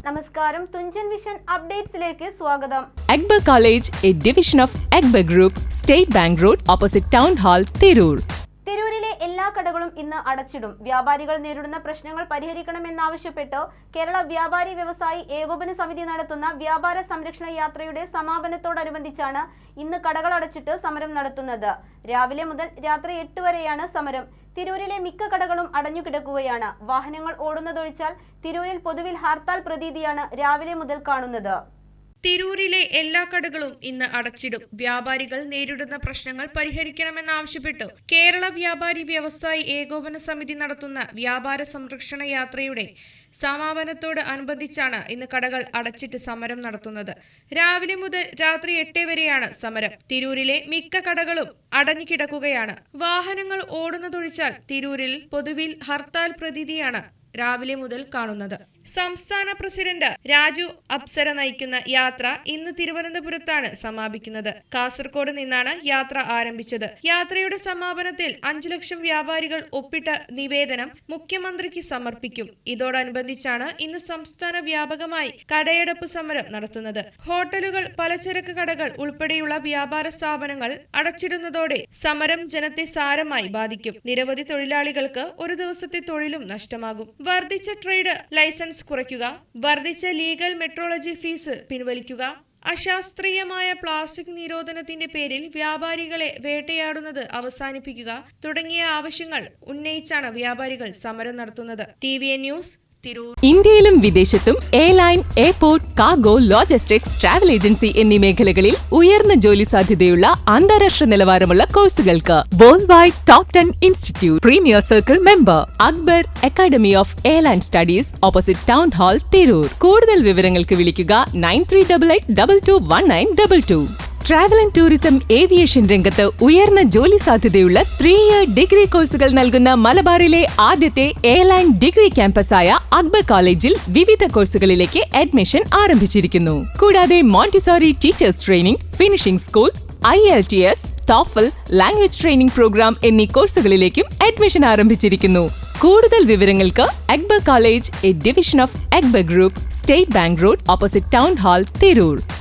നമസ്കാരം, തുഞ്ചൻ വിഷൻ അപ്ഡേറ്റ്സിലേക്ക് സ്വാഗതം. Akbar College, a division of Akbar Group, State Bank Road, opposite Town Hall, Tirur. തിരൂരിലെ എല്ലാ കടകളും ഇന്ന് അടച്ചിടും. വ്യാപാരികൾ നേരിടുന്ന പ്രശ്നങ്ങൾ പരിഹരിക്കണമെന്നാവശ്യപ്പെട്ട് കേരള വ്യാപാരി വ്യവസായി ഏകോപന സമിതി നടത്തുന്ന വ്യാപാര സംരക്ഷണ യാത്രയുടെ സമാപനത്തോടനുബന്ധിച്ചാണ് ഇന്ന് കടകൾ അടച്ചിട്ട് സമരം നടത്തുന്നത്. രാവിലെ മുതൽ രാത്രി 8 വരെയാണ് സമരം. തിരൂരിലെ മിക്ക കടകളും അടഞ്ഞുകിടക്കുകയാണ്. വാഹനങ്ങൾ ഓടുന്നതൊഴിച്ചാൽ തിരൂരിൽ പൊതുവിൽ ഹർത്താൽ പ്രതീതിയാണ് രാവിലെ മുതൽ കാണുന്നത്. തിരൂരിലെ എല്ലാ കടകളും ഇന്ന് അടച്ചിടും. വ്യാപാരികൾ നേരിടുന്ന പ്രശ്നങ്ങൾ പരിഹരിക്കണമെന്നാവശ്യപ്പെട്ടു കേരള വ്യാപാരി വ്യവസായി ഏകോപന സമിതി നടത്തുന്ന വ്യാപാര സംരക്ഷണ യാത്രയുടെ സമാപനത്തോട് അനുബന്ധിച്ചാണ് ഇന്ന് കടകൾ അടച്ചിട്ട് സമരം നടത്തുന്നത്. രാവിലെ മുതൽ രാത്രി 8 വരെയാണ് സമരം. തിരൂരിലെ മിക്ക കടകളും അടഞ്ഞുകിടക്കുകയാണ്. വാഹനങ്ങൾ ഓടുന്നതൊഴിച്ചാൽ തിരൂരിൽ പൊതുവിൽ ഹർത്താൽ പ്രതീതിയാണ് രാവിലെ മുതൽ കാണുന്നത്. സംസ്ഥാന പ്രസിഡന്റ് രാജു അപ്സര നയിക്കുന്ന യാത്ര ഇന്ന് തിരുവനന്തപുരത്താണ് സമാപിക്കുന്നത്. കാസർഗോഡ് നിന്നാണ് യാത്ര ആരംഭിച്ചത്. യാത്രയുടെ സമാപനത്തിൽ 5 ലക്ഷം വ്യാപാരികൾ ഒപ്പിട്ട നിവേദനം മുഖ്യമന്ത്രിക്ക് സമർപ്പിക്കും. ഇതോടനുബന്ധിച്ചാണ് ഇന്ന് സംസ്ഥാന വ്യാപകമായി കടയടപ്പ് സമരം നടത്തുന്നത്. ഹോട്ടലുകൾ, പലചരക്ക് കടകൾ ഉൾപ്പെടെയുള്ള വ്യാപാര സ്ഥാപനങ്ങൾ അടച്ചിടുന്നതോടെ സമരം ജനത്തെ സാരമായി ബാധിക്കും. നിരവധി തൊഴിലാളികൾക്ക് ഒരു ദിവസത്തെ തൊഴിലും നഷ്ടമാകും. വർദ്ധിച്ച ട്രേഡ് ലൈസൻസ് കുറയ്ക്കുക, വർദ്ധിച്ച ലീഗൽ മെട്രോളജി ഫീസ് പിൻവലിക്കുക, അശാസ്ത്രീയമായ പ്ലാസ്റ്റിക് നിരോധനത്തിന്റെ പേരിൽ വ്യാപാരികളെ വേട്ടയാടുന്നത് അവസാനിപ്പിക്കുക തുടങ്ങിയ ആവശ്യങ്ങൾ ഉന്നയിച്ചാണ് വ്യാപാരികൾ സമരം നടത്തുന്നത്. TVN news, Tirur. ഇന്ത്യയിലും വിദേശത്തും airline, airport, cargo, logistics, travel agency എന്നീ മേഖലകളിൽ ഉയർന്ന ജോലി സാധ്യതയുള്ള അന്താരാഷ്ട്ര നിലവാരമുള്ള കോഴ്സുകൾക്ക് world wide top 10 institute premier circle member Akbar academy of airline studies, opposite town hall, Tirur. കൂടുതൽ വിവരങ്ങൾക്ക് വിളിക്കുക 9388221922. ട്രാവൽ ആൻഡ് ടൂറിസം, ഏവിയേഷൻ രംഗത്ത് ഉയർന്ന ജോലി സാധ്യതയുള്ള 3-year ഡിഗ്രി കോഴ്സുകൾ നൽകുന്ന മലബാറിലെ ആദ്യത്തെ എയർലൈൻ ഡിഗ്രി ക്യാമ്പസായ അക്ബർ കോളേജിൽ വിവിധ കോഴ്സുകളിലേക്ക് അഡ്മിഷൻ ആരംഭിച്ചിരിക്കുന്നു. കൂടാതെ Montessori teachers training, finishing school, IELTS, TOEFL, language training programme എന്നീ കോഴ്സുകളിലേക്കും അഡ്മിഷൻ ആരംഭിച്ചിരിക്കുന്നു. കൂടുതൽ വിവരങ്ങൾക്ക് Akbar college, A division of Akbar group, state bank road, opposite town hall, Tirur.